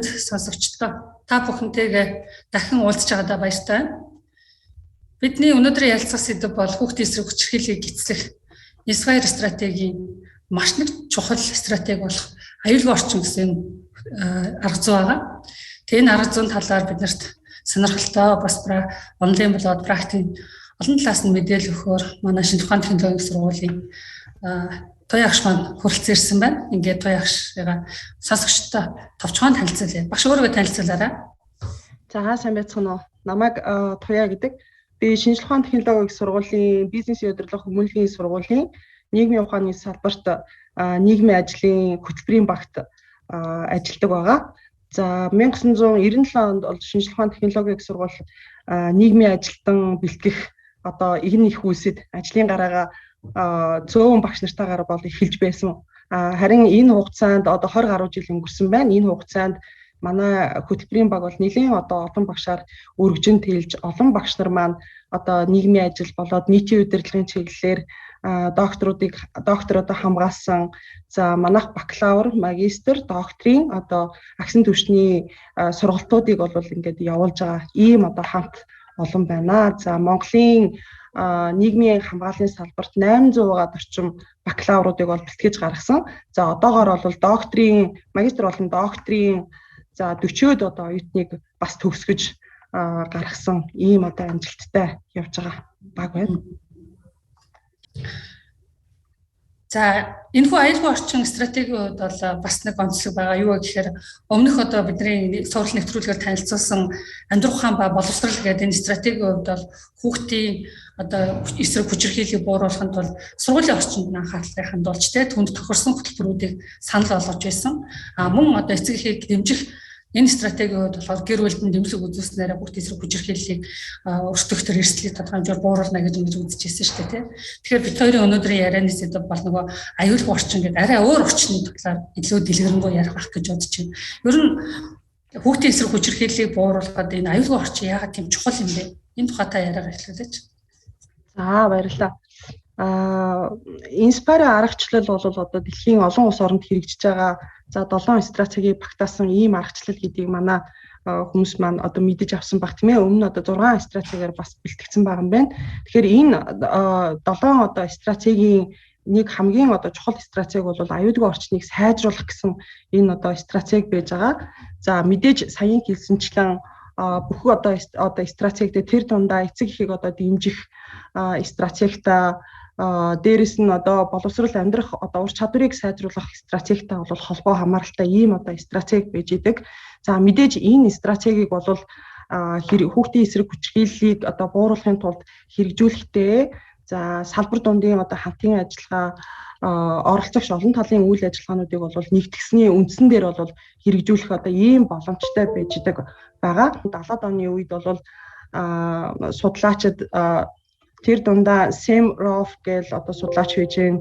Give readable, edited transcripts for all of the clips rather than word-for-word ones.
өнөөдөр сонсогчдоо та бүхэнтэйгээ дахин уулзч байгаадаа баяртай байна. Бидний өнөөдрийн ярилцах сэдэв бол хүүхдийн эсрэг хүчирхийллийг эцлэх Inspire стратегийн маш нэг чухал стратеги болох аюулгүй орчин гэсэн арга зүй байгаа. Тэгээ энэ арга зүйн талаар биднэрт сонирхолтой бас онлайн болоод практикийн олон талаас нь мэдээлэл өгөхөөр манай шинжлэх ухааны технологийн сургуулийн Туяа агш маань хүрэлцэн ирсэн байна. Ингээд Туяа агшгаа сонсогчтой товчхон танилцуулъя. Багш өөрийгөө танилцуулаарай. За сайн байцгаана уу. Намайг Туяа гэдэг. Би шинжлэх ухааны технологийн сургуулийн бизнесийн удирдлага хүмүүнлэгийн сургуулийн нийгмийн ухааны салбарт нийгмийн ажлын хөтөлбөрийн багт ажилладаг байгаа. За 1997 онд бол шинжлэх ухааны технологийн сургууль нийгмийн ажилтан бэлтгэх одоо игэн их үйлсэд ажлын гараагаа цөөн багш нартайгаар бол эхэлж байсан. Харин энэ хугацаанд одоо 20 гаруй жил өнгөрсөн байна. Энэ хугацаанд манай хөтөлбөрийн баг бол нэлийн одоо олон багшаар өргөжин тэлж олон багш нар маань одоо нийгмийн ажил болоод нийтийн удирдлагын чиглэлээр доктороо хамгаалсан. За манайх бакалавр, магистр, докторийн одоо агсан түвшний сургалтуудыг бол ингээд явуулж байгаа ийм одоо хамт олон байна. За Монголын нийгмийн хамгааллын салбарт 800-аад орчим бакалавруудыг бол бэлтгэж гаргасан. За одоогоор бол докторийн, магистр болон докторийн за 40-од одоо оюутныг бас төгсгөж гаргасан ийм одоо амжилттай явж байгаа баг байна. За энэхүү аюулгүй орчин стратегийн хувьд бол бас нэг онцлог байгаа. Юу гэхээр өмнөх одоо бидний сурал нэвтрүүлгээр танилцуулсан амьдрах ухаан ба боловсрал гэдэг энэ стратегийн хувьд бол хүүхдийн одоо эсрэг хүчирхийллийг бууруулахад бол сургуулийн орчинд анхаарлыг хандуулж түнд тохирсон хөтөлбөрүүдийг санал болгож байсан. Мөн одоо эцэг эхийг дэмжих энэ стратегийн хувьд болохоор гэр бүлд дэмжлэг үзүүлснээр хүүхдийн эсрэг хүчирхийллийг өрсөлдөх төр эрсдлийг тодорхой хэмжээр бууруулна гэж үзчихсэн шүү дээ. Тэгэхээр бид хоёрын өнөөдрийн ярианы сэдэв бол нөгөө аюулгүй орчин гэдэг арай өөр орчны талаар илүү дэлгэрэнгүй ярих байх гэж бодож байна. Ер нь хүүхдийн эсрэг хүчирхийллийг бууруулахад энэ аюулгүй орчин яагаад тийм чухал юм бэ? Энэ тухай та яриагаа эхлүүлээч. За баярлалаа. Inspire аргачлал бол одоо дэлхийн олон улс оронд хэрэгжиж байгаа. За 7 стратеги багтаасан ийм аргачлал гэдгийг манай хүмүүс маань одоо мэдэж авсан баг тийм ээ. Өмнө нь одоо 6 стратегиар бас бэлтгэгдсэн байгаа юм байна. Тэгэхээр энэ 7 одоо стратегийн нэг хамгийн одоо чухал стратеги бол аюулгүй орчныг сайжруулах гэсэн энэ одоо стратеги байж байгаа. За мэдээж саяын хэлсэнчлэн бүх одоо стратегид тэр дундаа эцэг эхийг одоо дэмжих стратегтай дээрэс нь одоо боловсрол амьдрах одоо ур чадварыг сайжруулах стратегтай бол холбоо хамааралтай ийм одоо стратеги байж идэг. За мэдээж энэ стратегийг бол хүүхдийн эсрэг хүчирхийллийг одоо бууруулахын тулд хэрэгжүүлэхдээ за салбар дундын одоо хамтын ажиллагаа оролцогч олон талын үйл ажиллагаануудыг бол нэгтгэсний үндсэн дээр бол хэрэгжүүлэх одоо ийм боломжтой байж идэг байгаа. 70-аад оны үед бол судлаачид тэр дундаа Сэм Роф гэл одоо судлаач байж гэн,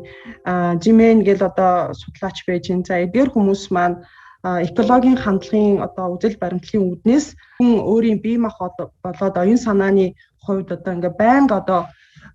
Жимен гэл одоо судлаач байж гэн. За эдгээр хүмүүс маань экологийн хандлагын одоо үзэл баримтлалын үүднээс хүн өөрийн бие махбод болоод оюун санааны хувьд одоо ингээ байнга одоо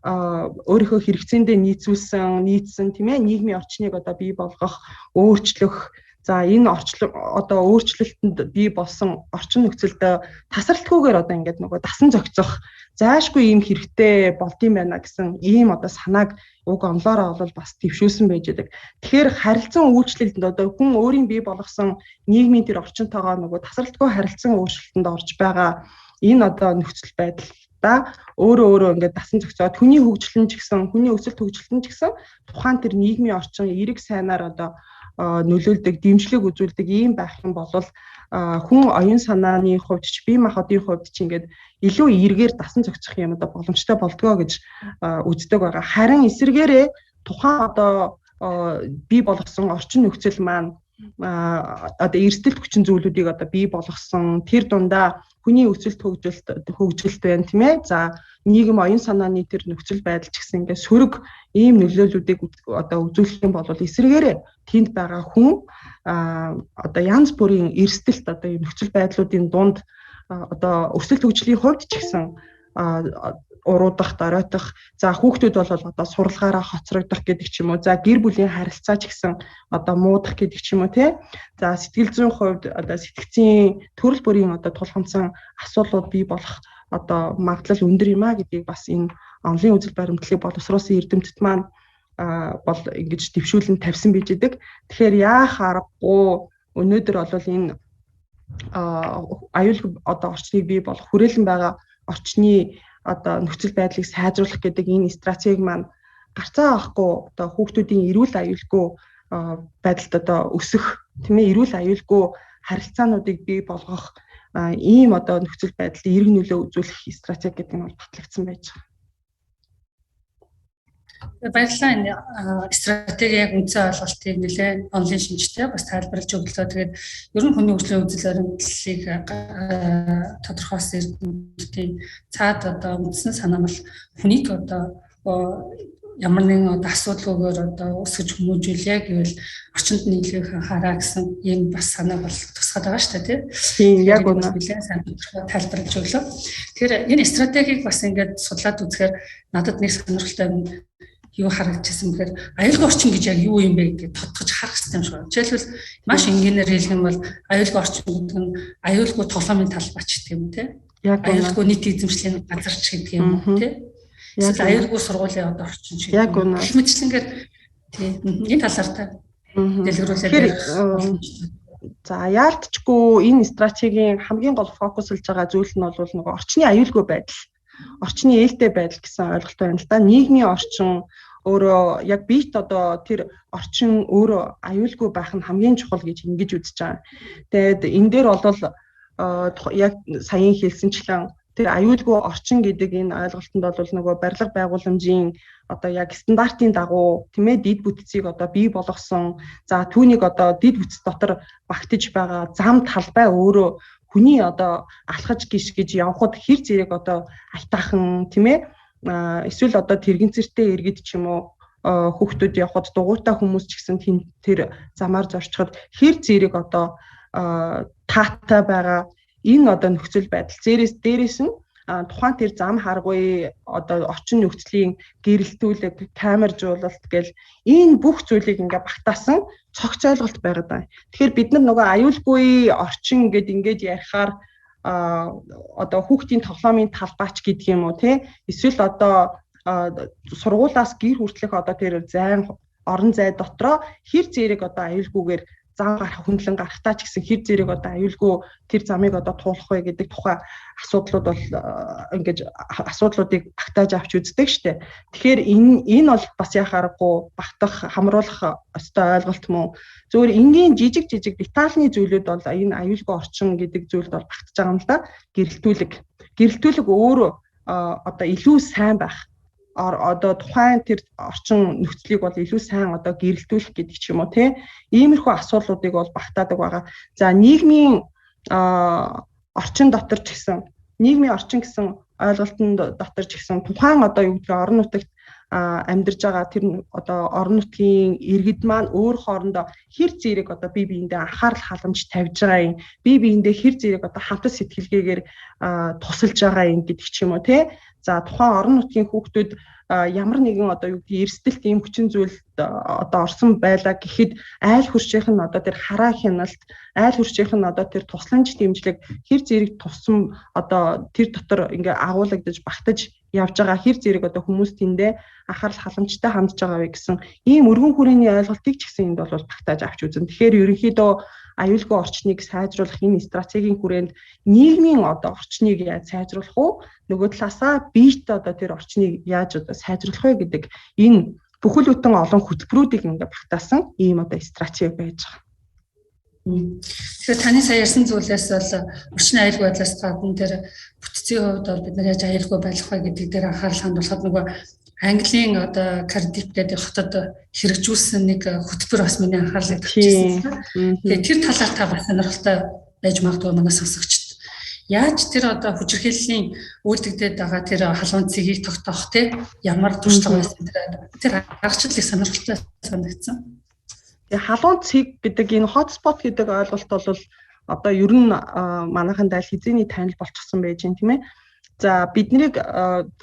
өөрийнхөө хэрэгцээндээ нийцсэн тийм ээ нийгмийн орчныг одоо бий болгох, өөрчлөх. За энэ одоо өөрчлөлтөнд бий болсон орчин нөхцөлд тасралтгүйгээр одоо ингээд нөгөө дасан зохицох заашгүй ийм хэрэгтэй болдсон байна гэсэн ийм одоо санааг уг онлоороо бол бас дэвшүүлсэн байж байдаг. Тэгэхээр харилцан үйлчлэлд одоо хүн өөрийн бий болгосон нийгмийн тэр орчинтойгоо нөгөө тасралтгүй харилцан өөрчлөлтөнд орж байгаа энэ одоо нөхцөл байдалда өөрөө ингээд дасан зохицоод хүний хөгжлөн ч гэсэн хүний өсөлт хөгжлөлтөн ч гэсэн тухайн тэр нийгмийн орчин эрэг сайнаар одоо нөлөөлдөг, дэмжлэг үзүүлдэг ийм байх юм бол хүн оюун санааны хувьд ч бие махбодын хувьд ч ингээд илүү эргээр дасан зохицох юм одоо боломжтой болдгоо гэж үздэг байгаа. Харин эсвэргээрээ тухайн одоо бий болгосон орчин нөхцөл маань одоо эрсдэлт хүчин зүйлүүдийг одоо бий болгосон тэр дундаа хүний өсөлт хөгжилт байна тийм ээ. За нийгэм оюун санааны тэр нөхцөл байдал ч гэсэн ингээд сөрөг ийм нөлөөллүүдийг одоо үзүүлэх юм бол эсвэргээрээ тэнд байгаа хүн одоо янз бүрийн эрсдэлт одоо ийм нөхцөл байдлуудын дунд одоо өсөлт хөгжлийн хувьд ч гэсэн уруудах, доройтох. За хүүхдүүд бол одоо сурлагаараа хоцрогдох гэдэг ч юм уу. За гэр бүлийн харилцаа ч гэсэн одоо муудах гэдэг ч юм уу тий. За сэтгэл зүйн хувьд одоо сэтгцийн төрөл бүрийн одоо тулгамдсан асуудлууд бий болох одоо магадлал өндөр юм а гэдгийг бас энэ онлын үзэл баримтлалыг боловсруулсан эрдэмтэд маань бол ингэж дэвшүүлэн тавьсан байж идэг. Тэгэхээр яах аргагүй өнөөдөр бол энэ аюулгүй одоо орчныг бий болох хүрээлэн байгаа орчны одоо нөхцөл байдлыг сайжруулах гэдэг энэ стратеги маань гарцаа авахгүй одоо хүүхдүүдийн эрүүл аюулгүй байдалд одоо өсөх тийм ээ эрүүл аюулгүй харилцаануудыг бий болгох ийм одоо нөхцөл байдлыг эрг нөлөө үзүүлэх стратеги гэдэг нь бол батлагдсан байж байгаа. Баярлалаа энэ стратеги яг үндсэн ойлголтыг нэлээд онлайн шинжтэй бас тайлбарлаж өглөө. Тэгээд ер нь хүний хөгжлийн үзэл баримтлалыг тодорхойлсон эрдэмтдийн цаад одоо үндсэн санаа бол хүнийг одоо ямар нэгэн одоо асуудалгүйгээр одоо өсгөж хүмүүжүүлээ гэвэл орчинд нийлэх хараа гэсэн ийм бас санаа бол тусгаад байгаа шүү дээ тийм яг үнэ нэлээд сайн тайлбарлаж өглөө. Тэгэхээр энэ стратегийг бас ингээд судлаад үзэхээр надад нэг сонирхолтой юу харагдчихсан бэхээр аюулгүй орчин гэж яг юу юм бэ гэдгийг тодтогч харах хэрэгтэй юм шиг байна. Жишээлбэл маш энгийнээр хэлэх юм бол аюулгүй орчин гэдэг нь аюулгүй тоглоомын талбайч гэдэг юм тийм. Аюулгүй нийт эзэмшлийн газарч гэдэг юм тийм. Эсвэл аюулгүй сургуулийн одоо орчин шиг. Яг үнэ. Мэдчлэнгээр тийм энэ талаар та дэлгэрүүлээд за яалтчгүй энэ стратегийн хамгийн гол фокуслж байгаа зүйл нь бол нөгөө орчны аюулгүй байдал. Орчны ээлтэй байдал гэсэн ойлголт байна л да. Нийгмийн орчин өөрөө яг биет одоо тэр орчин өөрөө аюулгүй байх нь хамгийн чухал гэж ингэж үзэж байгаа. Тэгээд энэ дээр бол яг саяхан хэлсэнчлэн тэр аюулгүй орчин гэдэг энэ ойлголтод бол нөгөө барилга байгууламжийн одоо яг стандартын дагуу тийм ээ дид бүтцийг одоо бий болгосон. За түүнийг одоо дид бүтц дотор багтаж байгаа зам талбай өөрөө хүний одоо алхаж гэж явхад хэр зэрэг одоо айтаахан тийм ээ эсвэл одоо тэрэгцэртэй иргэд ч юм уу хүүхдүүд явхад дугуйтай хүмүүс ч гэсэн тэр замаар зорчход хэр зэрэг одоо таатай байгаа энэ одоо нөхцөл байдал дээрээс нь тухайн тэр зам харгуй одоо орчин нөхцөлийн гэрэлтүүлэг камержуулалт гэл энэ бүх зүйлийг ингээ багтаасан цогц ойлголт байгаад байна. Тэгэхээр бид нар нөгөө аюулгүй орчин ингээд ярихаар одоо хүүхдийн тоглоомын талбайч гэдэг юм уу тий эсвэл одоо сургуулаас гэр хүртэлх одоо тэр зайн орон зай дотроо хэр зэрэг одоо аюулгүйгээр зам гарах хөндлөн гарахтаа ч гэсэн хэр зэрэг одоо аюулгүй тэр замыг одоо туулах вэ гэдэг тухай асуудлууд бол ингэж асуудлуудыг багтааж авч үздэг штеп. Тэгэхээр энэ бол бас яхаарахгүй багтах хамруулах өстой ойлголт мөн. Зөвхөн энгийн жижиг детальны зүйлүүд бол энэ аюулгүй орчин гэдэг зүйлд бол багтаж байгаа юм л да. Гэрэлтүүлэг өөрөө одоо илүү сайн байх одоо тухайн тэр орчин нөхцөлийг бол илүү сайн одоо гэрэлтүүлэх гэдэг ч юм уу тийм иймэрхүү асуудлуудыг бол багтаадаг байгаа. За нийгмийн орчин дотор ч гэсэн нийгмийн орчин гэсэн ойлголтын дотор ч гэсэн тухайн одоо юу гэдэг орон нутагт амьдарж байгаа тэр одоо орон нутгийн иргэд маань өөр хоорондоо хэр зэрэг одоо бие биендээ анхаарал халамж тавьж байгаа юм бие биендээ хэр зэрэг одоо хамтас сэтгэлгээгээр тусалж байгаа юм гэдэг ч юм уу тий. За тухайн орон нутгийн хүүхдүүд ямар нэгэн одоо юу гэдэг эрсдэлт ийм хүчин зүйлд одоо орсон байлаа гэхэд айл хурцийнх нь одоо тэр хараа хяналт айл хурцийнх нь одоо тэр тусламж дэмжлэг хэр зэрэг тусам одоо тэр дотор ингээ агуулгадж багтаж явж байгаа хэр зэрэг одоо хүмүүс тэндээ анхаарал халамжтай хандж байгаа вэ гэсэн ийм өргөн хүрээний ойлголтыг ч гэсэн энд бол багтааж авч үзэн. Тэгэхээр ерөнхийдөө аюулгүй орчныг сайжруулах энэ стратегийн хүрээнд нийгмийн одоо орчныг яаж сайжруулах вэ? Нөгөө талаасаа биет одоо тэр орчныг яаж одоо сайжруулах вэ гэдэг энэ бүхэл бүтэн олон хөтөлбөрүүдийг ингээ багтаасан ийм одоо стратеги байж байгаа. Тэгэхээр таны сая ярьсан зүйлээс бол орчин аюулгүй байдлаас гадна тэр бүтцийн хувьд бол бид нар яаж аюулгүй байх вэ гэдэг дээр анхаарал хандуулахад нөгөө Английн одоо Cardiff гэдэг хотод хэрэгжүүлсэн нэг хөтөлбөр бас миний анхаарлыг татчихсан. Тэгээд тэр талаар та бас сонирхолтой байж магадгүй манай сонсогчд. Яаж тэр одоо хүчирхийллийн үйлдэгдээд байгаа тэр халуун цэгийг тогтоох те ямар туршлага байсан тэр аргачлалыг сонирхолтой санагдсан. Тэгээ халуун цэг гэдэг энэ хотспот гэдэг ойлголт бол одоо ер нь манайхан дайл хизээний танил болчихсон байж гэн тийм ээ. За биднийг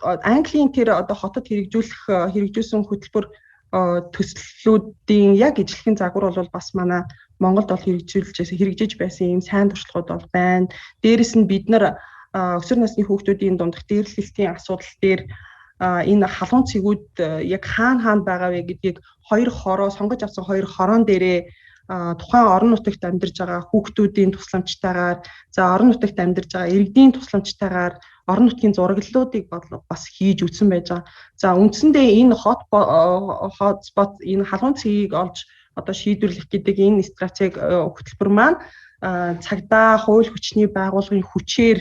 Английн тэр одоо хотод хэрэгжүүлсэн хөтөлбөр төслүүдийн яг ижлэхэн загвар бол бас манай Монголд бол хэрэгжиж байсан юм сайн туршлагууд бол байна. Дээрээс нь бид нар өсвөр насны хүүхдүүдийн дундх дээрлэлтийн асуудал дээр энэ халуун цэгүүд яг хаана байгаа вэ гэдгийг сонгож авсан хоёр хороон дээрээ тухайн орон нутагт амьдарч байгаа хүүхдүүдийн тусламжтайгаар орон нутагт амьдарч байгаа иргэдийн тусламжтайгаар орон нутгийн зураглалуудыг бас хийж үтсэн байж байгаа. За үндсэндээ энэ хотспот энэ халуун цэгийг олж одоо шийдвэрлэх гэдэг энэ стратеги хөтөлбөр маань цагдаа хууль хүчний байгууллагын хүчээр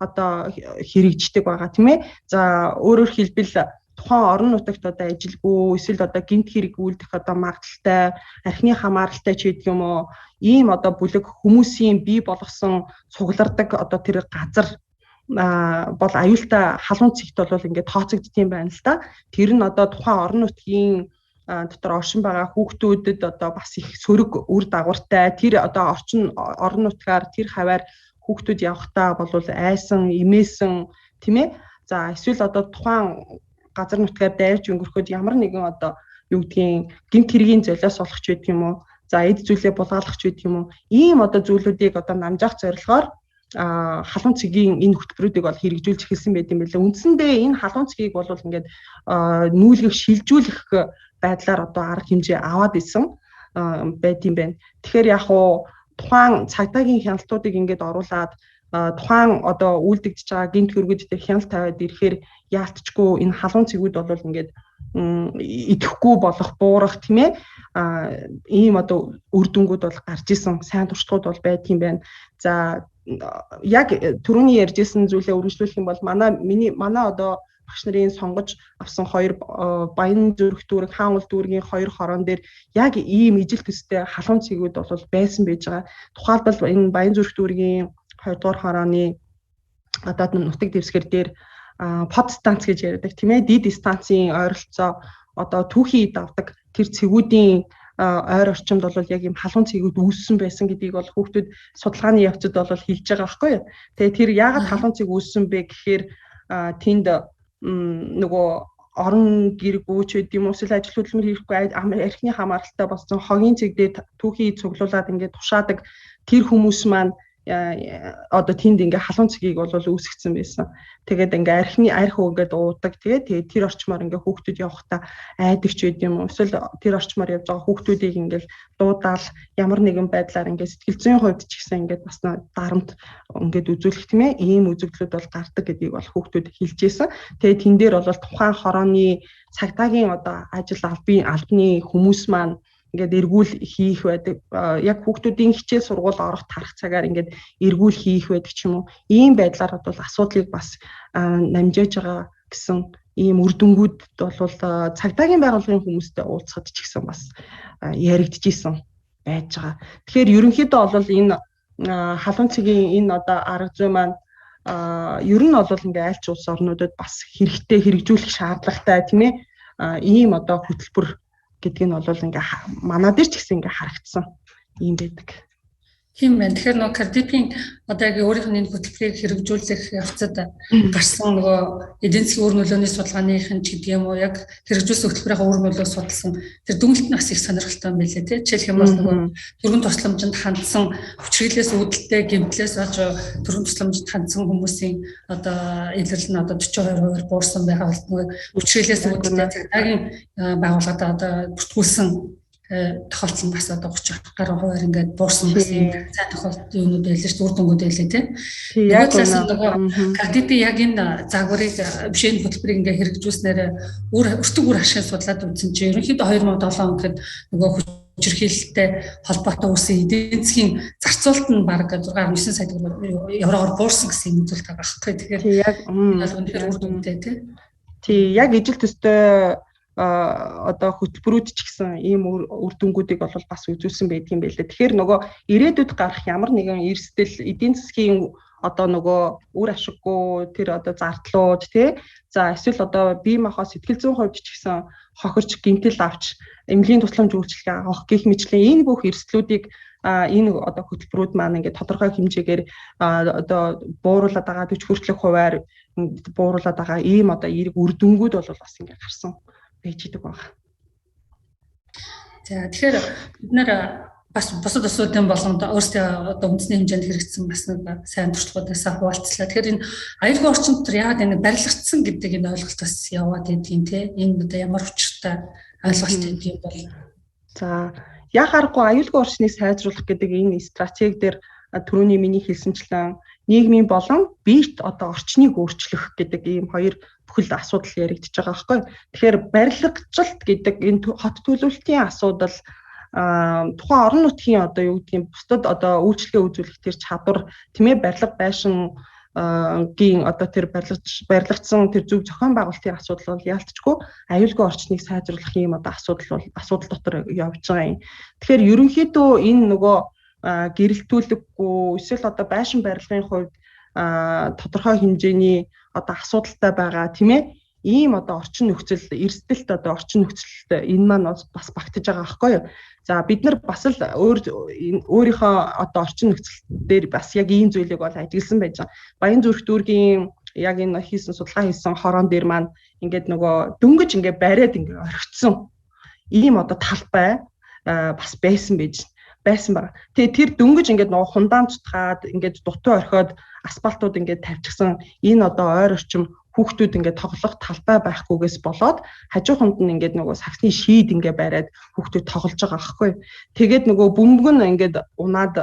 одоо хэрэгждэг байгаа тийм ээ. За өөрөөр хэлбэл тухайн орон нутагт одоо ажилгүй эсвэл одоо гэмт хэрэг үйлдэх одоо магадaltaй архины хамааралтай ч гэдэг юм уу ийм одоо бүлэг хүмүүсийн бий болгосон цуглардаг одоо тэр газар бол аюултай халуун цэгт бол ингээд тооцогддгийм байна л да. Тэр нь одоо тухайн орон нутгийн дотор оршин байгаа хүүхдүүдэд одоо бас их сөрөг үр дагавартай тэр одоо орон нутгаар тэр хаваар хүүхдүүд явахдаа бол айсан, имээсэн тийм ээ. За эсвэл одоо тухайн газар нутгаар дайрж өнгөрөхөд ямар нэгэн одоо юу гэдгийг гэмт хэргийн золиос олох ч гэдэг юм уу. За эд зүйлээ булгаалах ч гэдэг юм уу. Ийм одоо зүйлүүдийг одоо намжаах зорилгоор халуун цэгийн энэ хөтөлбөрүүдийг бол хэрэгжүүлж эхэлсэн байт юм билээ. Үндсэндээ энэ халуун цэгийг бол ингээд нүүлгэх, шилжүүлэх байдлаар одоо арга хэмжээ аваад исэн байт юм байна. Тэгэхээр яг уу тухайн цагдаагийн хяналтуудыг ингээд оруулаад тухайн одоо үйлдэгдэж байгаа гэмт хэргүүдтэй хяналт тавиад ирэхээр яалтчгүй энэ халуун цэгүүд бол ингээд идэхгүй болох буурах тийм ээ ийм одоо үр дүнгууд бол гарч исэн сайн туршлагууд бол байдаг юм байна. За яг түрүүний ярьжсэн зүйлээ үргэлжлүүлэх юм бол манай одоо багш нарын сонгож авсан хоёр Баян зүрх дүүрэг, Хаан ул дүүргийн хоёр хорон дээр яг ийм ижил төстэй халуун цэгүүд бол байсан байж байгаа. Тухайлбал энэ Баян зүрх дүүргийн 2 дугаар хорооны одоо нутаг дэвсгэр дээр под станц гэж яриадаг тийм ээ. Дид станцын ойролцоо одоо түүхий давдаг тэр цэгүүдийн ойр орчимд бол яг ийм халуун цэгүүд үүссэн байсан гэдгийг бол хүүхдүүд судалгааны явцад бол хэлж байгаа байхгүй юу. Тэгээ тэр яагаад халуун цэг үүссэн бэ гэхээр тэнд нөгөө орон гэрэг үүч гэдэг юм уу эсвэл ажил хөдөлмөр хийхгүй архины хамааралтай болсон хогийн цэгдээ түүхий цуглуулад ингээд тушаадаг тэр хүмүүс маань одоо тэнд ингээ халуун цэгийг бол үүсгэсэн байсан. Тэгээд ингээ арх үгээд уудаг тэгээд тэр орчмоор ингээ хүүхдүүд явахдаа айдаг ч байд юм уу. Эсвэл тэр орчмоор явж байгаа хүүхдүүдийг ингээл дуудаал ямар нэгэн байдлаар ингээ сэтгэл зүйн хувьд ч гэсэн ингээ бас дарамт ингээд үзүүлэх тийм ээ. Ийм үзэгдлүүд бол гардаг гэдгийг бол хүүхдүүд хэлжсэн. Тэгээд тэн дээр бол тухайн хорооны цагдаагийн одоо ажил албаны хүмүүс маань ингээд эргүүл хийх байдаг. Яг хүүхдүүдийн хичээл сургууль орох тарах цагаар ингээд эргүүл хийх байдаг ч юм уу. Ийм байдлаар бол асуудлыг бас намжааж байгаа гэсэн ийм үр дүнгууд бол цагдаагийн байгууллагын хүмүүстэй уулзахад ч гэсэн бас яригдчихсэн байж байгаа. Тэгэхээр ерөнхийдөө бол энэ халуун цэгийн энэ одоо арга зүй маань ер нь бол ингээд аль ч улс орнуудад бас хэрэгтэй хэрэгжүүлэх шаардлагатай тийм ээ. Ийм одоо хөтөлбөр гэдэг нь бол ингээ манай дээр ч гэсэн ингээ харагдсан юм байдаг. Тийм байна. Тэгэхээр нөгөө Кардипийн одоо яг өөрийнх нь хөтөлбөрийг хэрэгжүүлэх явцад гарсан нөгөө эдийн засгийн үр нөлөөний судалгааных нь ч гэдэг юм уу яг хэрэгжүүлсэн хөтөлбөрийнхээ үр нөлөөг судалсан тэр дүнэлт нь бас их сонирхолтой юм байлээ тий. Жишээлх юм бол нөгөө төргөн тусламжинд хандсан хүчирхийлээс үүдэлтэй гэмтлээс болж төргөн тусламжинд хандсан хүмүүсийн одоо илэрлэл нь одоо 42% буурсан байгаа бол нөгөө хүчирхийлээс үүдэлтэй цагдаагийн байгууллагад одоо бүртгүүлсэн тохиолдсон бас одоо 30 гаруй хувиар ингээд буурсан бас юм сайн тохиолдол юмуд байлээ шүү дээ үр дүнгууд байлээ тийм. Яг нөгөө Кардипи яг энэ загварыг бишэн хөтөлбөрийг ингээд хэрэгжүүлснээр өртөг үр ашиг судлаад үзсэн чинь ерөнхийдөө 2007 онд нөгөө хүчирхийлэлтэй холбоотой үүсэн эдийн засгийн зарцуулалт нь баг 6.9 сая евроор буурсан гэсэн юм үзүүлэлт байгаа байхгүй. Тэгэхээр яг үнэхээр үр дүнтэй тийм. Тий яг ижил төстэй одоо хөтөлбөрүүд ч гэсэн ийм үр дүнгуудыг бол бас үзүүлсэн байдгийн байлээ. Тэгэхээр нөгөө ирээдүйд гарах ямар нэгэн эрсдэл эдийн засгийн одоо нөгөө үр ашиггүй тэр одоо зардлууд тий за эсвэл одоо бие махбод сэтгэл зүйн хувьд ч гэсэн хохирч гэмтэл авч эмнэлгийн тусламж үйлчилгээ авах гэх мэтлэн энэ бүх эрсдлүүдийг энэ одоо хөтөлбөрүүд маань ингээд тодорхой хэмжээгээр одоо бууруулаад байгаа 40 хүртэлх хувиар бууруулаад байгаа ийм одоо эерэг үр дүнгууд бол бас ингээд гарсан байж идэг байна. За тэгэхээр бид нэр бас бусад асуудлын болгонд өөрсдөө одоо үндэсний хэмжээнд хэрэгжсэн бас нэг сайн туршлагуудаас хуваалцлаа. Тэгэхээр энэ аюулгүй орчин дотор яг энэ барилгацсан гэдэг энэ ойлголт бас яваад байдгийн те. Энэ одоо ямар учиртай ойлголт юм бол. За яг харахгүй аюулгүй орчныг сайжруулах гэдэг энэ стратеги дээр түрүүний миний хэлсэнчлэн нийгмийн болон биет одоо орчныг өөрчлөх гэдэг ийм хоёр бүхэл асуудал яригдчихэж байгаа байхгүй. Тэгэхээр барилгачлалт гэдэг энэ хот төлөвлөлтийн асуудал тухайн орон нутгийн одоо юу гэдгийг бусдад одоо үйлчлэгээ үзүүлэх тэр чадвар тийм ээ барилга байшин гийн одоо тэр барилгацсан тэр зөв зохион байгуулалтын асуудал бол яалтчгүй аюулгүй орчныг сайжруулах юм одоо асуудал дотор явж байгаа юм. Тэгэхээр ерөнхийдөө энэ нөгөө гэрэлтүүлэггүй эсвэл одоо байшин барилгын хувьд тодорхой хэмжээний одоо асуудалтай байгаа тийм ээ ийм одоо орчин нөхцөл эрсдэлт одоо орчин нөхцөлд энэ маань бас багтаж байгаа байхгүй юу. За бид нар бас л өөрийнхөө одоо орчин нөхцөл дээр бас яг ийм зүйлийг бол ажигласан байж байгаа. Баянзүрх дүүргийн яг энэ хийсэн судалгаа хийсэн хорон дээр маань ингээд нөгөө дөнгөж ингээд бариад ингээд орхицсон ийм одоо талбай бас байсан байна. Тэгээ тэр дөнгөж ингээд нөгөө хундаан цутгаад ингээд дутуу орхиод асфальтууд ингээд тавьчихсан энэ одоо ойр орчим хүүхдүүд ингээд тоглох талбай байхгүйгээс болоод хажууханд нь ингээд нөгөө сагсны шийд ингээд бариад хүүхдүүд тоглож байгаа аахгүй. Тэгээд нөгөө бөмбөг нь ингээд унаад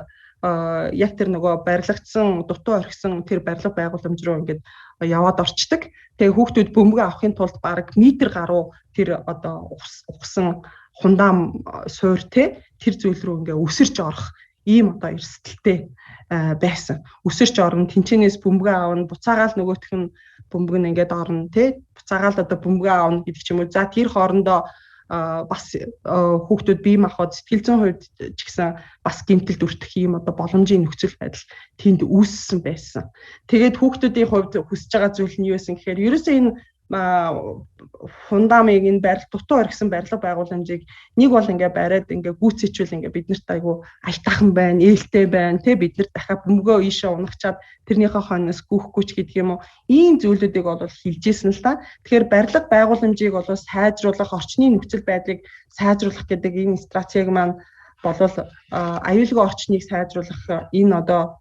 яг тэр нөгөө барилгацсан дутуу орхисон тэр барилга байгууламж руу ингээд яваад орчдөг. Тэгээ хүүхдүүд бөмбөг авахын тулд бараг метр гаруй тэр одоо ухсан хундаам суур тэр зүйл рүү ингээ өсөрч орох ийм одоо эрсдэлтэй байсан. Өсөрч орно, тэнцэнээс бөмбөг аавна, буцаагаал нөгөөх нь бөмбөг нь ингээд орно тий. Буцаагаал одоо бөмбөг аавна гэдэг ч юм уу. За тэр хоорондоо бас хүүхдүүд бие махбод сэтгэл зүйн хувьд ч гэсэн бас гэмтэлд өртөх ийм одоо боломжийн нөхцөл байдал тэнд үүссэн байсан. Тэгээд хүүхдүүдийн хувьд хүсэж байгаа зүйл нь юу байсан гэхээр ерөөсөө энэ фундамыг энэ дутуу орхисон барилга байгууламжийг нэг бол ингээ бариад ингээ гүйцэтгэвэл ингээ биднэрт айгу альтаахан байна, ээлтэй байна тий бид нар дахиад бөмбөгөө ийшээ унагчаад тэрнийхээ хойноос гүйхгүй ч гэдэг юм уу ийм зүйлүүдийг бол хилжсэн л та. Тэгэхээр барилга байгууламжийг бол сайжруулах, орчны нөхцөл байдлыг сайжруулах гэдэг энэ стратеги маань болвол аюулгүй орчныг сайжруулах энэ одоо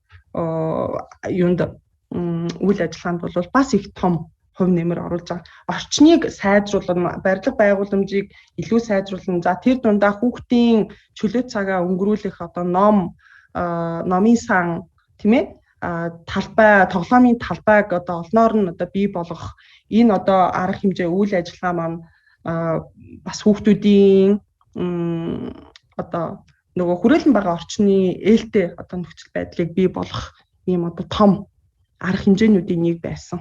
юунд үйл ажиллагаанд бол бас их том хувь нэмэр оруулж байгаа. Орчныг сайжруулна, барилга байгууламжийг илүү сайжруулна. За тэр дундаа хүүхдийн чөлөө цагаа өнгөрүүлэх одоо номын сан тийм ээ талбай, тоглоомын талбайг одоо олноор нь одоо бий болгох энэ одоо арга хэмжээ үйл ажиллагаа маань бас хүүхдүүдийн одоо нөгөө хүрээлэн байгаа орчны ээлтэй одоо нөхцөл байдлыг бий болгох ийм одоо том арга хэмжээнүүдийн нэг байсан.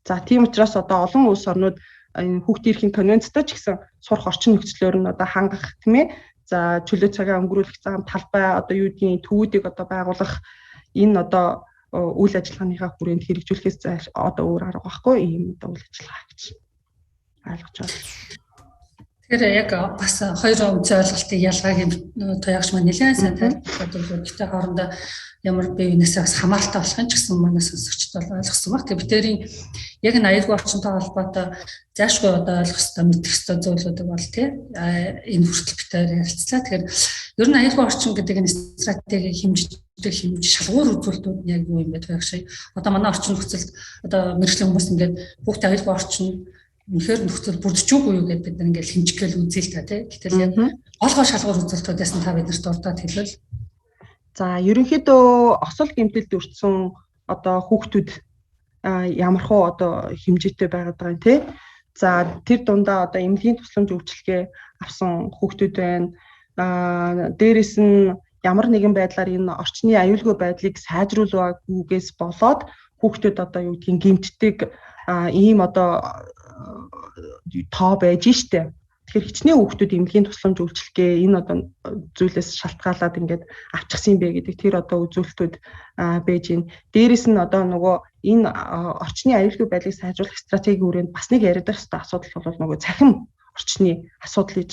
За тийм учраас одоо олон улс орнууд энэ хүүхдийн эрхийн конвенцтой ч гэсэн сурах орчин нөхцлөөр нь одоо хангах тийм ээ. За чөлөө цагаа өнгөрүүлэх зам талбай одоо юу гэдгийг төвүүдийг одоо байгуулах энэ одоо үйл ажиллагааныхаа хүрээнд хэрэгжүүлэхээс одоо өөр арга байхгүй ийм одоо үйл ажиллагаа гэж ойлгож байна. Тэгэхээр яг бас хоёр үнцэн ойлголтыг ялгааг туягч маань нэлээд сайн тайлбарлаад өгдөгтэй хоорондоо ямар биенээсээ бас хамааралтай болохын ч гэсэн манай сонсогчд бол ойлгосон баг. Тэгээ битэрийн яг энэ аюулгүй орчинтой холбоотой заашгүй одоо ойлгох ёстой мэдэх ёстой зүйлүүдийг бол тий энэ хүртэл битээр ярилцлаа. Тэгэхээр ер нь аюулгүй орчин гэдэг энэ стратегийг хэмжиж шалгуур үзүүлэлтүүд нь яг юу юм бэ туягч. Одоо манай орчин нөхцөлд одоо мэрэгжлийн хүмүүс ингээд бүгд аюулгүй орчин үнэхээр нөхцөл бүрдчихгүй юу гэдээ бид ингээд хэмжих гээл үзье л та тий. Гэтэл яг олгоо шалгуур үзүүлэлтүүдээс нь та биднэрт дурдаад хэлвэл. За ерөнхийдөө осол гэмтэлд өртсөн одоо хүүхдүүд ямархуу одоо хэмжээтэй байгаад байгаа юм тий. За тэр дундаа одоо эмнэлгийн тусламж үйлчилгээ авсан хүүхдүүд байна. Дээрээс нь ямар нэгэн байдлаар энэ орчны аюулгүй байдлыг сайжруулахгүйгээс болоод хүүхдүүд одоо юу гэдгийг гэмтдэг ийм одоо тоо байж штэ. Тэгэхээр хичнээн хүүхдүүд эмнэлгийн тусламж үйлчилгээ энэ одоо зүйлээс шалтгаалаад ингээд авчихсан бэ гэдэг тэр одоо үзүүлэлтүүд байж байна. Дээрээс нь одоо нөгөө энэ орчны аюулгүй байдлыг сайжруулах стратегийн хүрээнд бас нэг яриад байх хэрэгтэй асуудал бол нөгөө цахим орчны асуудал гэж.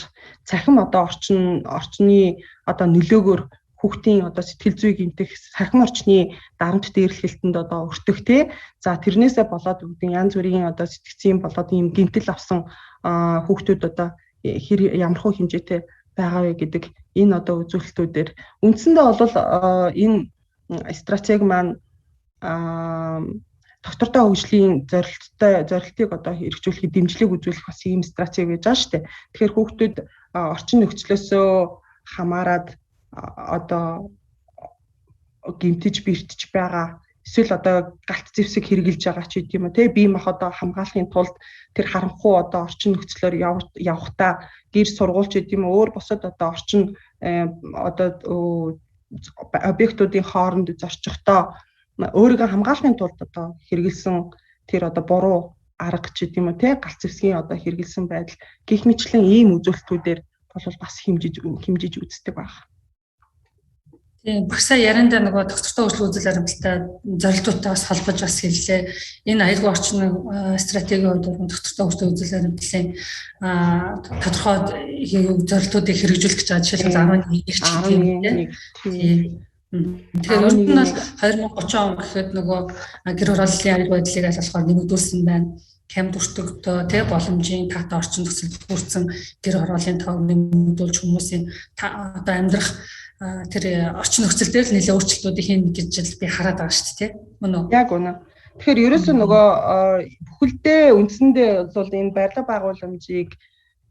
Цахим одоо орчны одоо нөлөөгөөр хүүхдийн одоо сэтгэл зүй гэмтэх сахин орчны дарамт дээрлэлтэнд одоо өртөх тий. За тэрнээсээ болоод янз бүрийн одоо сэтгцийн болоод ийм гэмтэл авсан хүүхдүүд одоо ямархуу хэмжээтэй байгаа вэ гэдэг энэ одоо үзүүлэлтүүдээр үндсэндээ бол энэ стратеги маань доктортой хөгжлийн зорилтыг одоо хэрэгжүүлэхэд дэмжлэг үзүүлэх бас ийм стратеги гэж байгаа шүү дээ. Тэгэхээр хүүхдүүд орчин нөхцлөөсөө хамаарад одоо гэмтэж бэртэж байгаа эсвэл одоо галт зэвсэг хэрглэж байгаа ч гэдэм үү те бие махбод хамгаалахын тулд тэр харанхуй одоо орчин нөхцлөөр явахдаа гэр сургуульч гэдэм үү өөр бусад одоо орчин одоо объектуудын хооронд зорчихдоо өөрийгөө хамгаалахын тулд одоо хэрэгэлсэн тэр одоо буруу арга ч гэдэм үү те галт зэвсгийн одоо хэрэгэлсэн байдал гэх мэтлэн ийм үзүүлэлтүүдээр бол бас хэмжиж үздэг байна. Тийм багсаа ярианда нөгөө доктортой хөгжлийн үзэл баримталтай зорилтуудтай бас холбож бас хэллээ. Энэ аюулгүй орчны стратегийн хувьд доктортой хөгжлийн үзэл баримтлалын тодорхой зорилтуудыг хэрэгжүүлэх гэж байгаа. Жишээлбэл 11 тийм. Тэгэхээр өөрөнд нь бол 2030 он гэхэд нөгөө гэр хорооллын аюул байдлыг аль болохоор нэмэгдүүлсэн байна. Хямд өртөгтэй тэг боломжийн таатай орчин нөхцөлд хүрсэн гэр хорооллын тоог нэмэгдүүлж хүмүүсийн одоо амьдрах тэр орчин нөхцөл дээр л нэлээд өөрчлөлтүүдийг хийн гэж би хараад байгаа шүү дээ, мөн үү? Яг үнэ. Тэгэхээр ерөөсөө нөгөө бүхэлдээ үндсэндээ бол энэ барилга байгууламжийг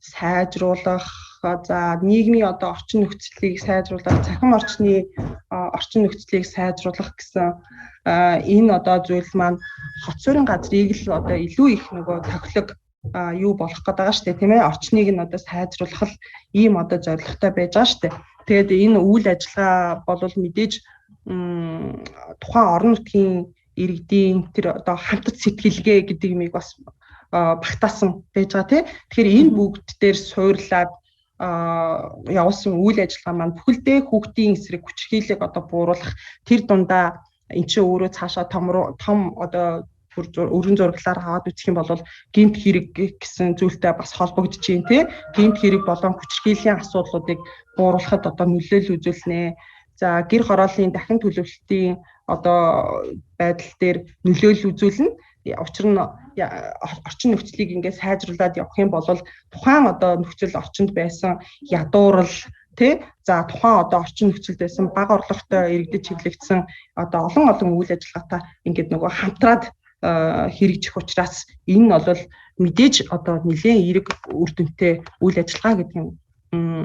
сайжруулах, за нийгмийн одоо орчин нөхцөлийг сайжруулах, цахим орчны орчин нөхцөлийг сайжруулах гэсэн энэ одоо зүйл маань хот суурин газрыг л одоо илүү их нөгөө тохилог юу болох гэдэг байгаа шүү дээ, тийм ээ? Орчныг нь одоо сайжруулах л ийм одоо зорилготой байж байгаа шүү дээ. Тэгээд энэ үйл ажиллагаа бол мэдээж тухайн орон нутгийн иргэдийн тэр одоо хамтд сэтгэлгээ гэдэг юмыг бас багтаасан байж байгаа тийм. Тэгэхээр энэ бүгд дээр суурлаад явуулсан үйл ажиллагаа маань бүхэлдээ хүүхдийн эсрэг хүчирхийллийг одоо бууруулах тэр дундаа эн чинь өөрөө цаашаа том одоо өргөн зураглаар хаваад үсэх юм бол гэмт хэрэг гэсэн зүйлтэй бас холбогдож байна тийм. Гэмт хэрэг болон хүчирхийллийн асуудлуудыг бууруулахад одоо нөлөөлөл үзүүлнэ. За гэр хорооллын дахин төлөвлөлтийн одоо байдал дээр нөлөөлөл үзүүлнэ. Учир нь орчин нөхцөлийг ингээд сайжруулад явах юм бол тухайн одоо нөхцөл орчинд байсан ядуурл тий. За тухайн одоо орчин нөхцөлд байсан бага орлоготой иргэдэд чиглэгдсэн одоо олон үйл ажиллагаатай ингээд нөгөө хамтраад хэрэгжих учраас энэ нь бол мэдээж одоо нэлээд эерэг үр дүнтэй үйл ажиллагаа гэдэг юм.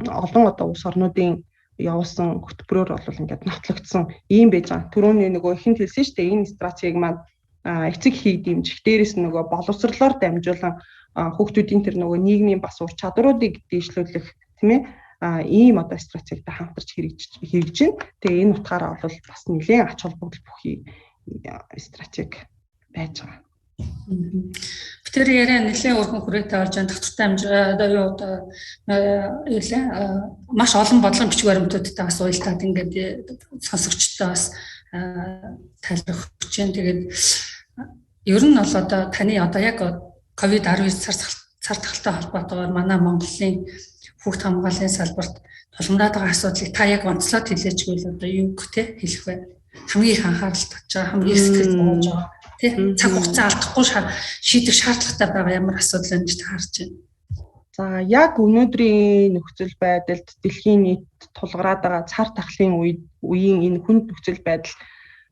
Олон одоо улс орнуудын явуулсан хөтөлбөрөөр бол ингээд нотлогдсон ийм байж байгаа. Түрүүний нөгөө ихэнд хэлсэн шүү дээ, энэ стратеги маань эцэг эхийг дэмжих, дээрээс нөгөө боловсрлоор дамжуулан хүүхдүүдийн тэр нөгөө нийгмийн бас ур чадваруудыг дэвшлүүлэх тийм ээ ийм одоо стратегитай хамтарч хэрэгжиж байна. Тэгээ энэ утгаараа бол бас нэлээд ач холбогдол бүхий стратеги байж байгаа. Тэр яриа нэлээд өргөн хүрээтэй болж байгаа доктортой амжилттай юу маш олон бодлогын бичиг баримтуудтай бас уялдаад ингээд сонсогчтой бас тайлбарлах гэж байна. Тэгээд ер нь бол одоо таны одоо яг COVID-19 цар тахалтай холбоотойгоор манай Монголын хүүхд хамгааллын салбарт тулгамдаад байгаа асуудлыг та яг онцлоод хэлээч гэвэл одоо юу гэх те хэлэх вэ? Хамгийн их анхаарал татж байгаа, хамгийн сэтгэл зовж байгаа тий цаг хугацаа алдахгүй шийдэх шаардлагатай байгаа ямар асуудал байна гэж харж байна. За яг өнөөдрийн нөхцөл байдалд дэлхийн нийт тулгараад байгаа цар тахлын үеийн энэ хүнд нөхцөл байдал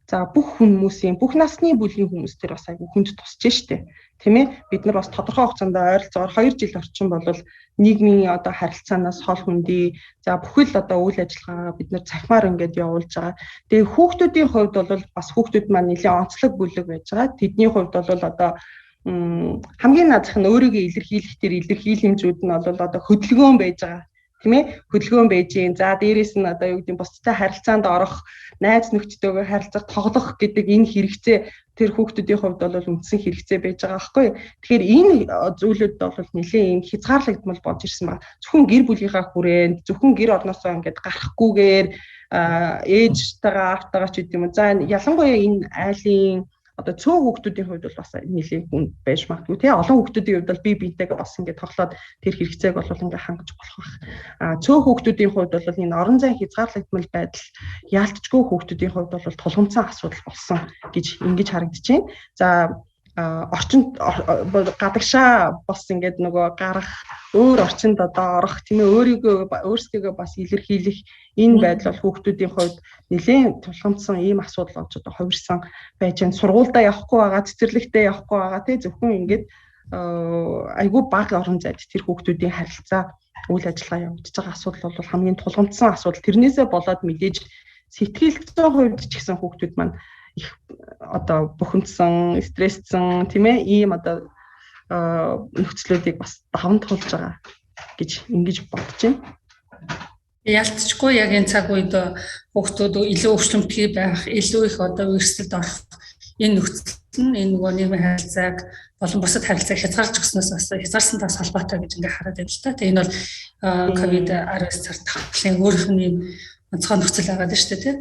за бүх хүмүүсийн бүх насны бүлгийн хүмүүс төр бас айгүй хүнд тусч штэ тийм ээ бид нар бас тодорхой хугацаанд ойролцоогоор 2 жил орчим болвол нийгмийн одоо харилцаанаас хол хөндий за бүхэл одоо үйл ажиллагаа бид нар цахимаар ингээд явуулж байгаа. Тэгээ хүүхдүүдийн хувьд бол бас хүүхдүүд маань нэлээд онцлог бүлэг байж байгаа. Тэдний хувьд бол одоо хамгийн наазах нь өөрийгөө илэрхийлэх тэр илэрхийлэмжүүд нь бол одоо хөдөлгөөн байж байгаа. Тийм ээ хөдөлгөөн байж гин. За дээрэс нь одоо юу гэдэг нь бусдтай харилцаанд орох, найз нөхдөдөө харилцах, тоглох гэдэг энэ хэрэгцээ тэр хүүхдүүдийн хувьд бол үндсэн хэрэгцээ байж байгаа байхгүй. Тэгэхээр энэ зүйлүүд бол нэлээд юм хязгаарлагдмал болж ирсэн байна. Зөвхөн гэр бүлийнхаа хүрээнд, зөвхөн гэр орноосоо ингээд гарахгүйгээр ээжтэйгээ аавтайгаа ч гэдэг юм. За ялангуяа энэ айлын одоо цөөн хүүхдүүдийн хувьд бол бас нэлийн хүн байж магадгүй тий. Олон хүүхдүүдийн хувьд бол бие биентэйгээ бас ингээд тоглоод тэр хэрэгцээг бол ингээд хангаж болох байх. Цөөн хүүхдүүдийн хувьд бол энэ орон зайн хязгаарлагдмал байдал яалтчгүй хүүхдүүдийн хувьд бол тулгымцсан асуудал болсон гэж ингэж харагдаж байна. За орчинд гадагшаа бас ингээд нөгөө гарах өөр орчинд одоо орох тийм ээ өөрсдөө бас илэрхийлэх энэ байдал бол хүүхдүүдийн хувьд нэлээд тулгамдсан ийм асуудал болж одоо хувирсан байж байна. Сургуультай явахгүй байгаа, цэцэрлэгтээ явахгүй байгаа тий зөвхөн ингээд айгүй бага орон зайд тэр хүүхдүүдийн харилцаа үйл ажиллагаа явагдаж байгаа асуудал бол хамгийн тулгамдсан асуудал. Тэрнээсээ болоод мэдээж сэтгэл зүйн хувьд ч гэсэн хүүхдүүд маань их одоо бухимдсан, стрессцэн тийм ээ ийм одоо нөхцлүүдийг бас даван туулж байгаа гэж ингэж бодож байна. Ялцчгүй яг энэ цаг үед хүүхдүүд илүү өвчлөмтгий байх, илүү их одоо үрсэлд орох энэ нөхцөл нь энэ нөгөө нийгмийн харилцааг болон бусад харилцааг хязгаарч өгснөөс бас хязгаарсантаас холбоотой гэж ингээ хараад байна л та. Тэгээ энэ бол COVID-19 цар тахлын өөрхний онцгой нөхцөл байгаа дээ шүү дээ тий.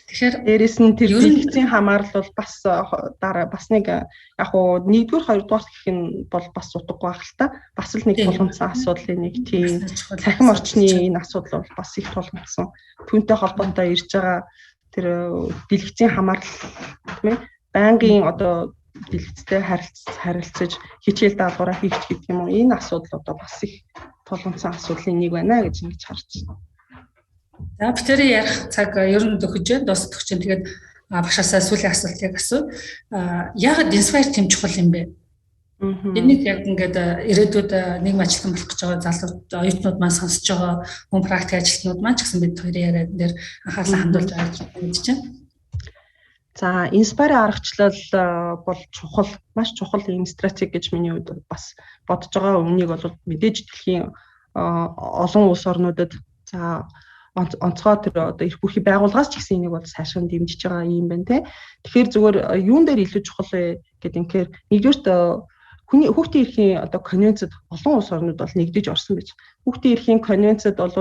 Тэгэхээр дээрэс нь тэр дэлгэцийн хамаарал бол бас дараа бас нэг яг уу 1-р 2-р гэх нь бол бас утгагүй байх л та. Бас л нэг тулгамдсан асуудлын нэг тийм цахим орчны энэ асуудал бол бас их тулгамдсан. Түүнтэй холбоотой ирж байгаа тэр дэлгэцийн хамаарал тийм ээ байнгын одоо дэлгэцтэй харилцаж хичээл даалгавраа хийх гэдэг юм уу энэ асуудал одоо бас их тулгамдсан асуудлын нэг байна гэж ингэж харж байна. За битэрийн ярих цаг ер нь өгч जैन дуусах чинь тэгээд багшаасаа сүүлийн асуултыг асуу. Яг inspire team чухал юм бэ? Энийг яг ингээд ирээдүйд нийгэм ажилтан болох гэж байгаа залууд оюутнууд маань сонсож байгаа хүн практик ажилтнууд маань ч гэсэн бид хоёрын яриад дээр анхаарлаа хандуулж байгаа гэж бодож байна. За inspire аргачлал бол чухал, маш чухал ийм стратеги гэж миний хувьд бас бодож байгаа. Үүнийг бол мэдээж дэлхийн олон улс орнуудад за онцгой тэр одоо эрх бүрхий байгууллагаас ч гэсэн энийг бол сайшин дэмжиж байгаа юм байна те. Тэгэхээр зүгээр юун дээр илүү чухал вэ гэдэг инхээр нэгдүгээрт хүүхдийн эрхийн одоо конвенцэд олон улс орнууд бол нэгдэж орсон байж. Хүүхдийн эрхийн конвенцэд бол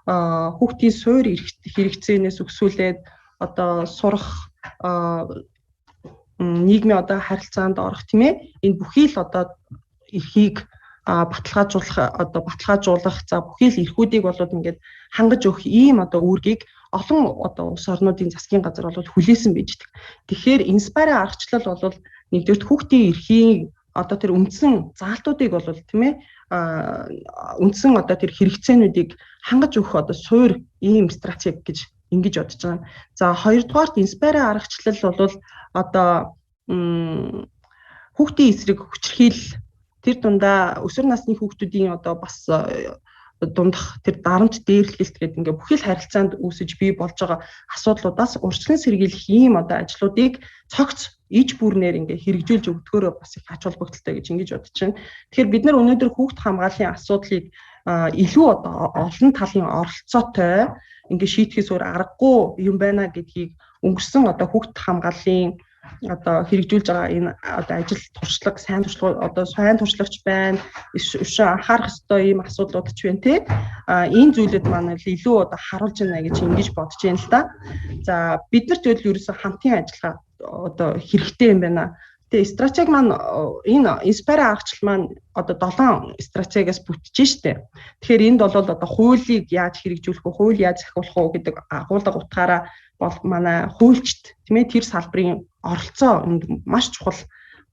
хүүхдийн суурь хэрэгцээнээс өксүүлээд одоо сурах нийгмийн одоо харилцаанд орох тийм ээ. Энэ бүхий л одоо эрхийг баталгаажуулах за бүхий л эрхүүдийг болоод ингээд хангаж өгөх ийм одоо үүргийг олон одоо улс орнуудын засгийн газар бол хүлээсэн байж. Тэгэхээр инспайр аргачлал бол нэгдүгээр хүүхдийн эрхийн одоо тэр үндсэн заалтуудыг бол тийм ээ үндсэн одоо тэр хэрэгцээнүүдийг хангаж өгөх одоо суурь ийм стратеги гэж ингэж бодож байгаа. За хоёрдугаарт инспайр аргачлал бол одоо хүүхдийн эсрэг хүчирхийлэл тэр дундаа өсвөр насны хүүхдүүдийн одоо бас дундах тэр дарамт дээрлэлт гэдэг ингээ бүхэл харилцаанд үүсэж бий болж байгаа асуудлуудаас урьдчилан сэргийлэх ийм одоо ажлуудыг цогц иж бүрнээр ингээ хэрэгжүүлж өгдгөөрөө бас их ач холбогдолтой гэж ингэж бодож байна. Тэгэхээр бид нар өнөөдөр хүүхд хамгааллын асуудлыг илүү одоо олон талын оролцоотой ингээ шийдэхээс өөр аргагүй юм байна гэдгийг өнгөрсөн одоо хүүхд хамгааллын одоо хэрэгжүүлж байгаа энэ одоо ажил туршлага сайн туршлагач байна. Өшөө анхаарах ёстой ийм асуудлууд ч байна те. Энэ зүйлүүд маань илүү одоо харуулж байна гэж ингэж бодож байна л да. За бид нар ч ерөөсөө хамтын ажиллагаа одоо хэрэгтэй юм байна. Тэгээ стратеги маань энэ инспайр аргачлал маань одоо 7 стратегиас бүтэж штэ. Тэгэхээр энд бол одоо хуулийг яаж хэрэгжүүлэх вэ, хууль яаж захиулах вэ гэдэг агуулга утгаараа бол манай хуульчд тийм ээ тэр салбарын оролцоо маш чухал.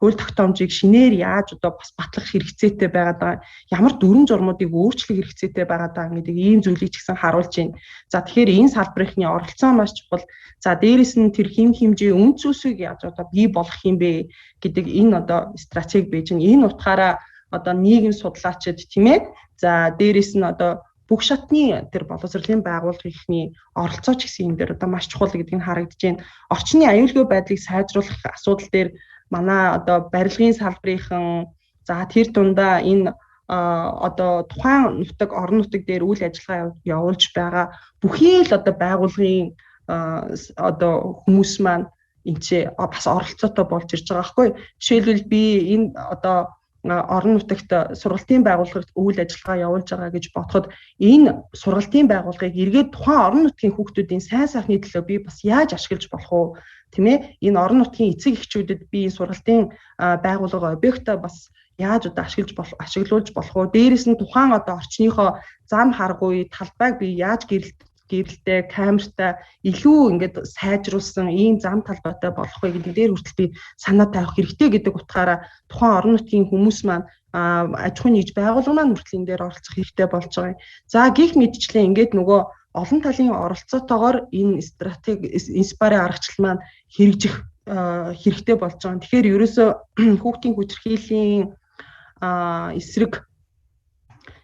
Хууль тогтоомжийг шинээр яаж одоо бас батлах хэрэгцээтэй байгаад ямар дүрм журмуудыг өөрчлөх хэрэгцээтэй байгаад гэдэг ийм зүйлийг ч гэсэн харуулж байна. За тэгэхээр энэ салбарынхны оролцоо маш чухал. За дээрэс нь тэр хэмжээ үнд цэсийг яаж одоо бий болох юм бэ гэдэг энэ одоо стратеги байж байна. Энэ утгаараа одоо нийгэм судлаачид тийм ээ. За дээрэс нь одоо бүх шатны тэр боловсролын байгууллагын оролцоо ч гэсэн энэ дээр одоо маш чухал гэдгийг харагдаж байна. Орчны аюулгүй байдлыг сайжруулах асуудал дээр манай одоо барилгын салбарынхан за тэр дундаа энэ одоо тухайн нутаг орон нутаг дээр үйл ажиллагаа явуулж байгаа бүхий л одоо байгууллагын одоо хүмүүс маань энэ бас оролцоотой болж ирж байгаа байхгүй. Жишээлбэл би энэ одоо орон нутагт сургалтын байгууллагад үйл ажиллагаа явуулж байгаа гэж бодоход энэ сургалтын байгууллагыг эргээд тухайн орон нутгийн хүүхдүүдийн сайн сайхны төлөө би бас яаж ашиглаж болох вэ? тийм ээ энэ орон нутгийн эцэг эхчүүдэд би энэ сургалтын байгууллага объектаа бас яаж одоо ашиглуулж болох вэ? Дээрээс нь тухайн одоо орчныхоо зам харгуй талбайг би яаж гэрэлтэй, камертай илүү ингээд сайжруулсан ийм зам талбайтай болох вэ гэдэг дээр хүртэл би санаа тавих хэрэгтэй гэдэг утгаараа тухайн орон нутгийн хүмүүс маань аж ахуйн нэгж байгууллага маань хүртэл энэ дээр оролцох хэрэгтэй болж байгаа юм. За гих мэдчлээ ингээд нөгөө олон талын оролцоотойгоор энэ стратеги инспайрын аргачлал маань хэрэгжих хэрэгтэй болж байгаа. Тэгэхээр ерөөсөө хүүхдийн хүчирхийллийн эсрэг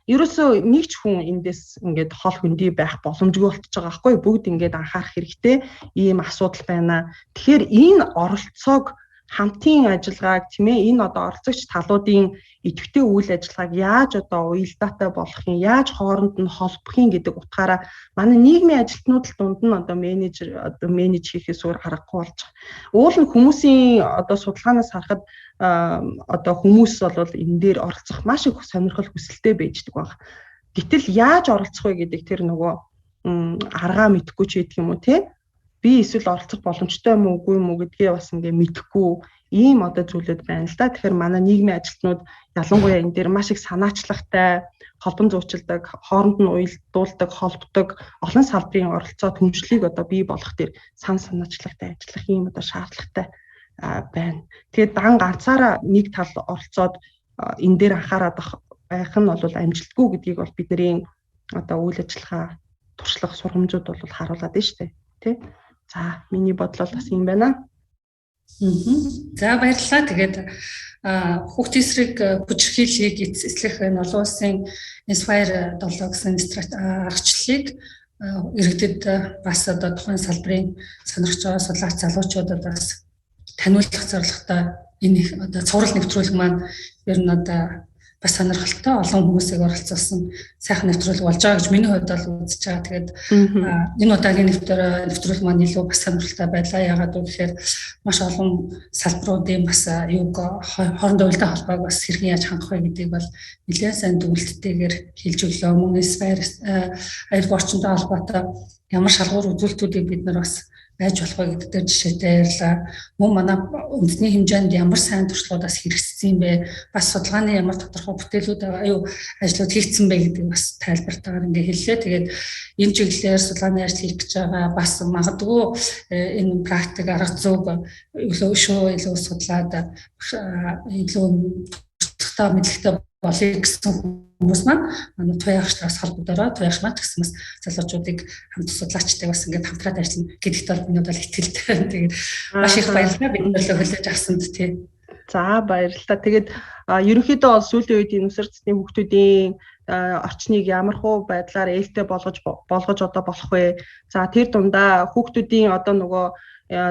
ерөөсөө нэг ч хүн эндээс ингээд хол хөндөй байх боломжгүй болчихж байгаа байхгүй бүгд ингээд анхаарах хэрэгтэй ийм асуудал байна. Тэгэхээр энэ оролцоог хамтын ажиллагааг тийм ээ энэ одоо оролцогч талуудын идэвхтэй үйл ажиллагааг яаж одоо уялдаатай болох юм, яаж хооронд нь холбох юм гэдэг утгаараа манай нийгмийн ажилтнууд л дунд нь одоо менеж хийхээс өөр аргагүй болж байгаа. Уул нь хүмүүсийн одоо судалгаанаас харахад одоо хүмүүс бол энэ дээр оролцох маш их сонирхол хүсэлтэй байждаг баг. Гэтэл яаж оролцох вэ гэдэг тэр нөгөө аргаа мэдэхгүй ч гэдэг юм уу тий? Би эсвэл оролцох боломжтой юм уу үгүй юм уу гэдгээ бас ингээ мэдэхгүй ийм одоо зүйлүүд байна л да. Тэгэхээр манай нийгмийн ажилтнууд ялангуяа энэ дээр маш их санаачлагтай, холбон зуучилдаг, хооронд нь уялдуулдаг, холбдог, олон салбарын оролцоо түншлийг одоо бий болгох дээр санаачлагтай ажиллах ийм одоо шаардлагатай байна. Тэгээд дан ганцаараа нэг тал оролцоод энэ дээр анхаарал байх нь бол амжилтгүй гэдгийг бол бидний одоо үйл ажиллагаа туршлах сургамжууд бол харуулад байна шүү дээ. Тэ? За миний бодлол бас юм байна. За баярлалаа. Тэгээд хүүхдийн эсрэг хүчирхийллийг эцэслэх энэ олон улсын Inspire 7 гэсэн аргачлалыг иргэдэд бас одоо тухайн салбарын сонирхож байгаа судлаач залуучуудад бас таниулах зорилготой энэ одоо цуврал нэвтрүүлэг маань ер нь одоо бас сонирхолтой олон хүмүүсийг оролцуулсан сайхан нэвтрүүлэг болж байгаа гэж миний хувьд бол үзэж байгаа. Тэгээд энэ удаагийн нэвтрүүлэг маань илүү бас сонирхолтой байлаа. Яагаад гэвэл маш олон салбаруудын бас юуг хоорондоо уялдаа холбоог бас хэрхэн яаж хангах вэ гэдгийг бол нэлээд сайн дүгнэлттэйгээр хэлж өглөө. Мөн аяр орчинтой холбоотой ямар шалгуур үзүүлэлтүүдийг бид нар бас байж болох вэ гэдэг дээр жишээтэй ярьлаа. Мөн манай үндэсний хэмжээнд ямар сайн туршлагуудаас хэрэгжсэн юм бэ? Бас судалгааны ямар тодорхой бүтээлүүд ажлууд хийгдсэн бэ гэдэг бас тайлбартаагаар ингээ хэллээ. Тэгээд энэ чиглэлээр судалгааны ажил хийх гэж байгаа бас магадгүй энэ практик арга зүйг илүү судлаад илүү тодорхой мэдлэгтэй болъё гэсэн хүмүүс маань манай туяагчдаас холбогдороо туяагч маань гэсэн бас залуучуудыг хамт судлаачтай бас ингээд хамтраад ажиллана гэдэгт бол минь бол итгэлтэй. Тэгээд маш их баярлалаа бид нөлөө хүлээж авсанд тий. За баярлалаа. Тэгээд ерөнхийдөө бол сүүлийн үед энэ үсэр цэцний хүүхдүүдийн орчныг ямар хуу байдлаар ээлтэй болгож одоо болох вэ? За тэр дундаа хүүхдүүдийн одоо нөгөө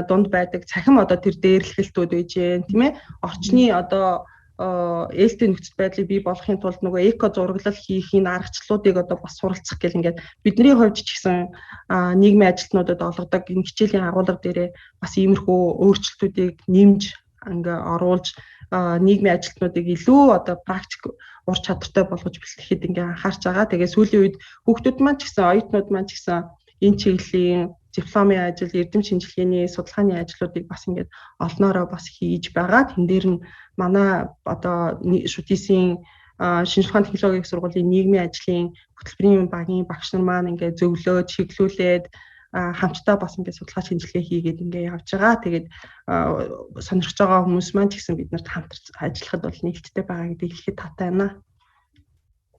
дунд байдаг цахим одоо тэр дээрлэхэлтүүд байж гэн тийм ээ. Орчны одоо ээлтэй нөхцөл байдлыг бий болгохын тулд нөгөө эко зураглал хийх энэ аргачлалуудыг одоо бас суралцах гэл ингээд бидний хувьд ч гэсэн нийгмийн ажилтнуудад олгодог энэ хичээлийн агуулга дээрээ бас иймэрхүү өөрчлөлтүүдийг нэмж ингээ оруулж нийгмийн ажилтнуудыг илүү одоо практик ур чадвартай болгож бэлтгэхэд ингээ анхаарч байгаа. Тэгээ сүүлийн үед хүүхдүүд маань ч гэсэн оюутнууд маань ч гэсэн энэ чиглэлийн дипломын ажил, эрдэм шинжилгээний судалгааны ажлуудыг бас ингээд олноороо бас хийж байгаа. Тэн дээр нь манай одоо шүтээсийн шинжлэх ухааны технологийн сургуулийн нийгмийн ажлын хөтөлбөрийн багийн багш нар маань ингээд зөвлөөд, чиглүүлээд хамтдаа бас ингээд судалгаа шинжилгээ хийгээд ингээд явж байгаа. Тэгээд сонирхож байгаа хүмүүс маань ч гэсэн биднэрт хамтарч ажиллахад бол нээлттэй байгаа гэдгийг хэлэхэд таатай байна.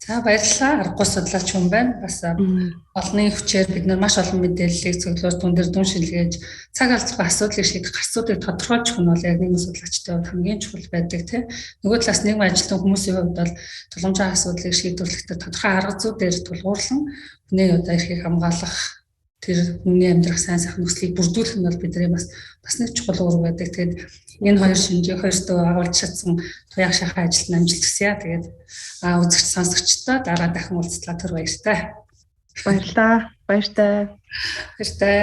За баярлалаа. Аргагүй судлаач хүн байна. Бас олонний хүчээр бид нар маш олон мэдээллийг зөвлөж түн дээр дүн шилгээж цаг алдахгүй асуудлыг шийдэх гарцуудыг тодорхойлж өгөх нь бол яг нэг судлаачтай хувьд хамгийн чухал байдаг тийм. Нөгөө талаас нийгмийн ажилтан хүмүүсийн хувьд бол тулгамжийн асуудлыг шийдвэрлэхдээ тодорхой арга зүй дээр тулгуурлан хүний одоо эрхийг хамгаалах тэр хүний амьдрах сайн сайхан нөхцөлийг бүрдүүлэх нь бол бидний бас нэг чухал үүрэг байдаг. Тэгээд энэ хоёр шинжийг хоёртоо агуулж чадсан туяах шахаа ажилд нь амжилт хүсье. Тэгээд үзэгч сонсогчдоо дараа дахин уулзлаа түр баяртай. Баярлалаа. Баяртай. Баяртай.